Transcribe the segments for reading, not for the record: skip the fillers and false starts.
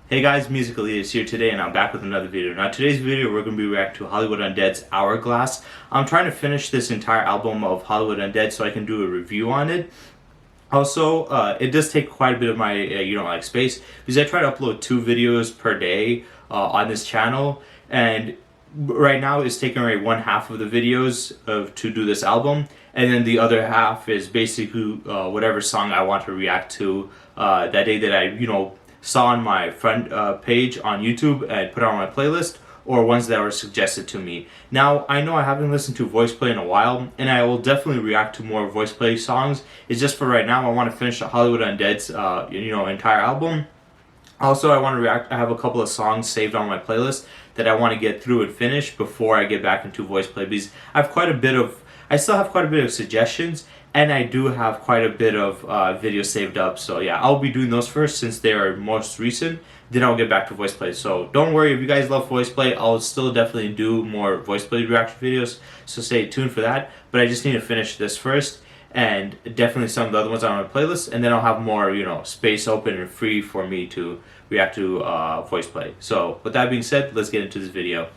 Hey guys, Musical Leaders here today, and I'm back with another video. Now today's video we're going to be reacting to Hollywood Undead's Hourglass. I'm trying to finish this entire album of Hollywood Undead so I can do a review on it. Also, it does take quite a bit of my space because I try to upload 2 videos per day on this channel, and right now it's taking already one half of the videos to do this album, and then the other half is basically whatever song I want to react to that day that I saw on my friend page on YouTube and put on my playlist, or ones that were suggested to me. Now, I know I haven't listened to voice play in a while, and I will definitely react to more voice play songs. It's just for right now, I want to finish Hollywood Undead's entire album. Also, I want to react. I have a couple of songs saved on my playlist that I want to get through and finish before I get back into voice play, because I still have quite a bit of suggestions, and I do have quite a bit of videos saved up. So yeah, I'll be doing those first since they are most recent. Then I'll get back to voice play. So don't worry, if you guys love voice play, I'll still definitely do more voice play reaction videos. So stay tuned for that. But I just need to finish this first, and definitely some of the other ones on my playlist, and then I'll have more space open and free for me to react to voice play. So with that being said, let's get into this video.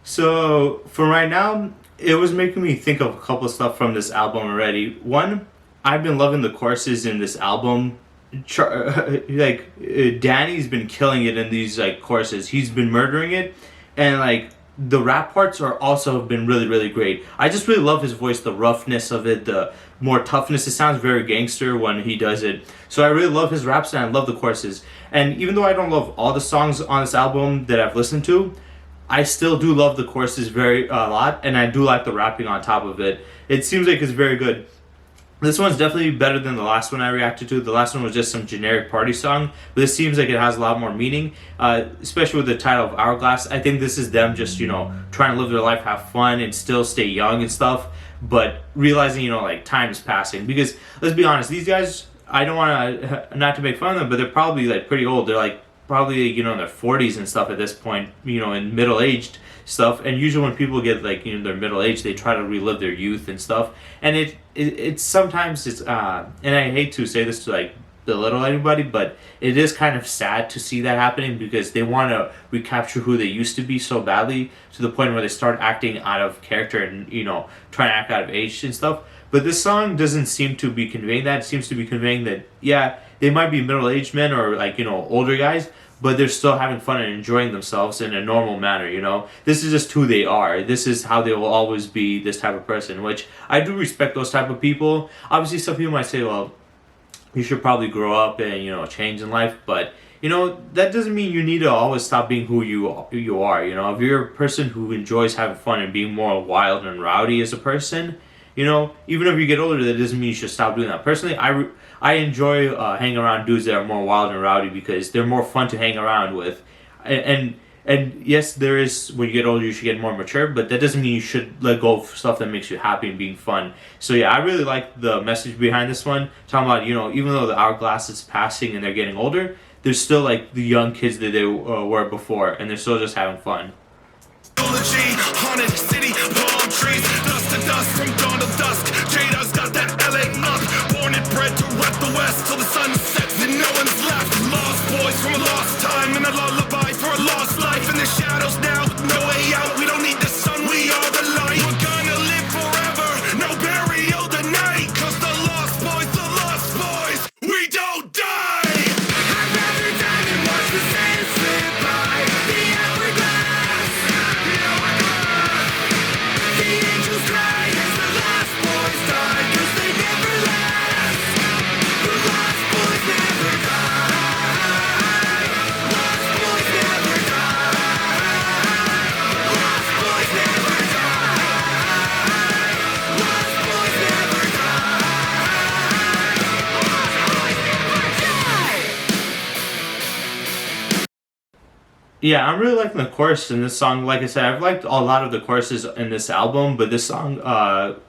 So for right now, it was making me think of a couple of stuff from this album already. One, I've been loving the choruses in this album. Danny's been killing it in these choruses. He's been murdering it, and the rap parts are also been really great. I just really love his voice, the roughness of it, the more toughness. It sounds very gangster when he does it. So I really love his raps, and I love the choruses. And even though I don't love all the songs on this album that I've listened to, I still do love the choruses a lot, and I do like the rapping on top of it. It seems like it's very good. This one's definitely better than the last one I reacted to. The last one was just some generic party song, but this seems like it has a lot more meaning, especially with the title of Hourglass. I think this is them just, trying to live their life, have fun, and still stay young and stuff, but realizing, time is passing. Because, let's be honest, these guys, I don't want to, not to make fun of them, but they're probably, pretty old. They're, probably in their 40s and stuff at this point, in middle-aged stuff. And usually when people get their middle age, they try to relive their youth and stuff, and it's sometimes and I hate to say this to belittle anybody, but it is kind of sad to see that happening, because they want to recapture who they used to be so badly, to the point where they start acting out of character and trying to act out of age and stuff. But this song doesn't seem to be conveying that. It seems to be conveying that, yeah, they might be middle-aged men or older guys, but they're still having fun and enjoying themselves in a normal manner. This is just who they are. This is how they will always be, this type of person, which I do respect those type of people. Obviously, some people might say, well, you should probably grow up and change in life, but that doesn't mean you need to always stop being who you are. If you're a person who enjoys having fun and being more wild and rowdy as a person, even if you get older, that doesn't mean you should stop doing that. Personally, I enjoy hanging around dudes that are more wild and rowdy, because they're more fun to hang around with. And yes, there is, when you get older, you should get more mature, but that doesn't mean you should let go of stuff that makes you happy and being fun. So yeah, I really like the message behind this one, talking about, even though the hourglass is passing and they're getting older, they're still the young kids that they were before, and they're still just having fun. Haunted city, palm trees, dust to dust from dawn to dusk. Jada's got that LA look, born and bred to rep the West till the sun sets and no one's left. Lost boys from a lost time and a lullaby for a lost life. Yeah, I'm really liking the chorus in this song. Like I said, I've liked a lot of the choruses in this album, but this song,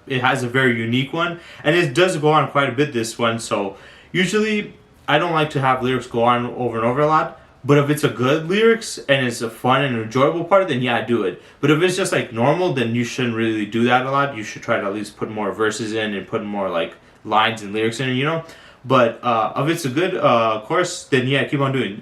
it has a very unique one, and it does go on quite a bit. This one, so usually I don't like to have lyrics go on over and over a lot. But if it's a good lyrics and it's a fun and enjoyable part, then yeah, do it. But if it's just like normal, then you shouldn't really do that a lot. You should try to at least put more verses in and put more like lines and lyrics in, you know. But if it's a good chorus, then yeah, keep on doing.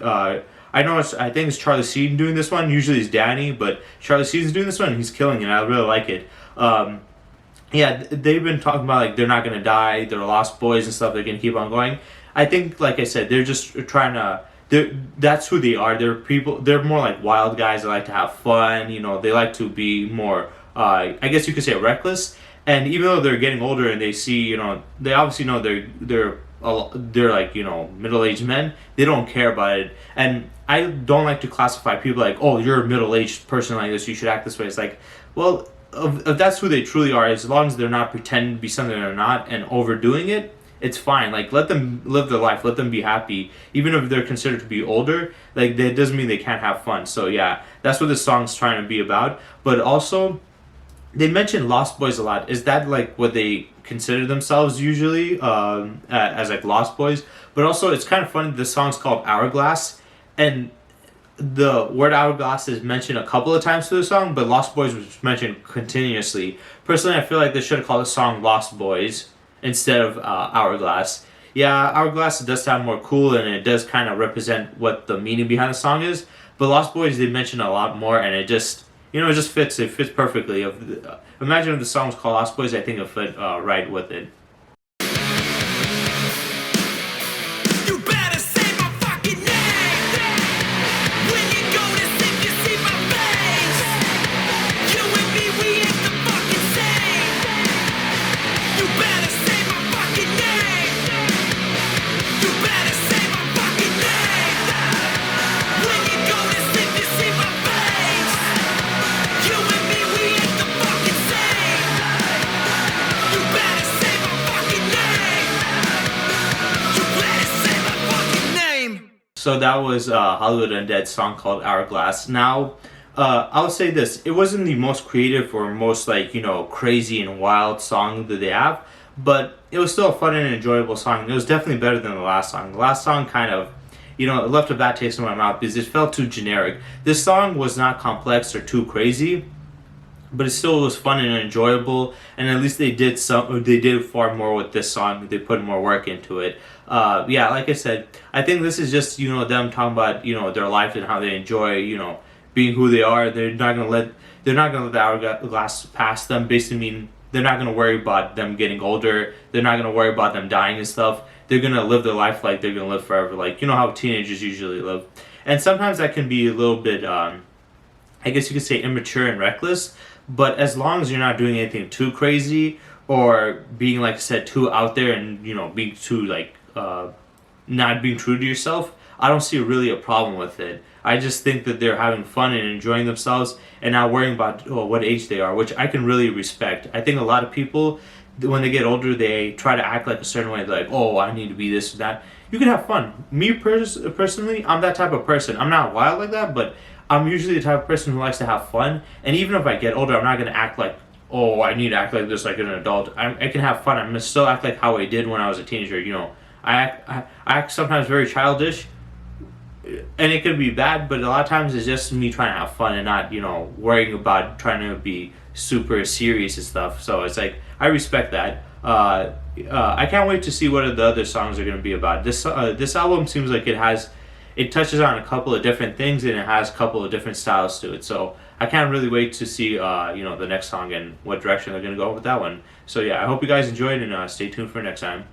I think it's Charlie Seaton doing this one. Usually it's Danny, but Charlie Seaton's doing this one and he's killing it. I really like it. Yeah, they've been talking about like they're not gonna die, they're lost boys and stuff. They're gonna keep on going. I think, like I said, they're just trying to. That's who they are. They're people. They're more like wild guys. They like to have fun. You know, they like to be more. I guess you could say reckless. And even though they're getting older and they see, you know, they obviously know they're like, you know, middle-aged men. They don't care about it. And I don't like to classify people like, oh, you're a middle-aged person like this, you should act this way. It's like, well, if that's who they truly are, as long as they're not pretending to be something they're not and overdoing it, it's fine. Like, let them live their life, let them be happy. Even if they're considered to be older, like, that doesn't mean they can't have fun. So yeah, that's what this song's trying to be about. But also, they mention Lost Boys a lot. Is that like what they consider themselves usually, as like Lost Boys? But also, it's kind of funny. This song's called Hourglass, and the word hourglass is mentioned a couple of times through the song, but Lost Boys was mentioned continuously. Personally, I feel like they should have called the song Lost Boys instead of Hourglass. Yeah, Hourglass does sound more cool, and it does kind of represent what the meaning behind the song is. But Lost Boys, they mention a lot more, and it just, you know, it just fits. It fits perfectly. Imagine if the song was called Lost Boys, I think it fit right with it. So that was Hollywood Undead's song called Hourglass. Now, I'll say this: it wasn't the most creative or most, like, you know, crazy and wild song that they have, but it was still a fun and enjoyable song. It was definitely better than the last song. The last song kind of, you know, it left a bad taste in my mouth because it felt too generic. This song was not complex or too crazy, but it still was fun and enjoyable, and at least they did far more with this song. They put more work into it. Yeah, like I said, I think this is just, you know, them talking about, you know, their life and how they enjoy, you know, being who they are. They're not gonna let the hourglass pass them. Basically, mean they're not gonna worry about them getting older. They're not gonna worry about them dying and stuff. They're gonna live their life like they're gonna live forever, like, you know how teenagers usually live. And sometimes that can be a little bit, I guess you could say, immature and reckless. But as long as you're not doing anything too crazy or being, like I said, too out there and, you know, being too, like, not being true to yourself, I don't see really a problem with it. I just think that they're having fun and enjoying themselves and not worrying about what age they are, which I can really respect. I think a lot of people, when they get older, they try to act like a certain way. They're like, oh, I need to be this or that. You can have fun. Me personally, I'm that type of person. I'm not wild like that, but I'm usually the type of person who likes to have fun. And even if I get older, I'm not going to act like, oh, I need to act like this like an adult. I can have fun. I'm going to still act like how I did when I was a teenager. You know, I act sometimes very childish, and it could be bad, but a lot of times it's just me trying to have fun and not, you know, worrying about trying to be super serious and stuff. So it's like, I respect that. I can't wait to see what the other songs are going to be about. This album seems like it touches on a couple of different things, and it has a couple of different styles to it. So I can't really wait to see, you know, the next song and what direction they're going to go with that one. So yeah, I hope you guys enjoyed, and stay tuned for next time.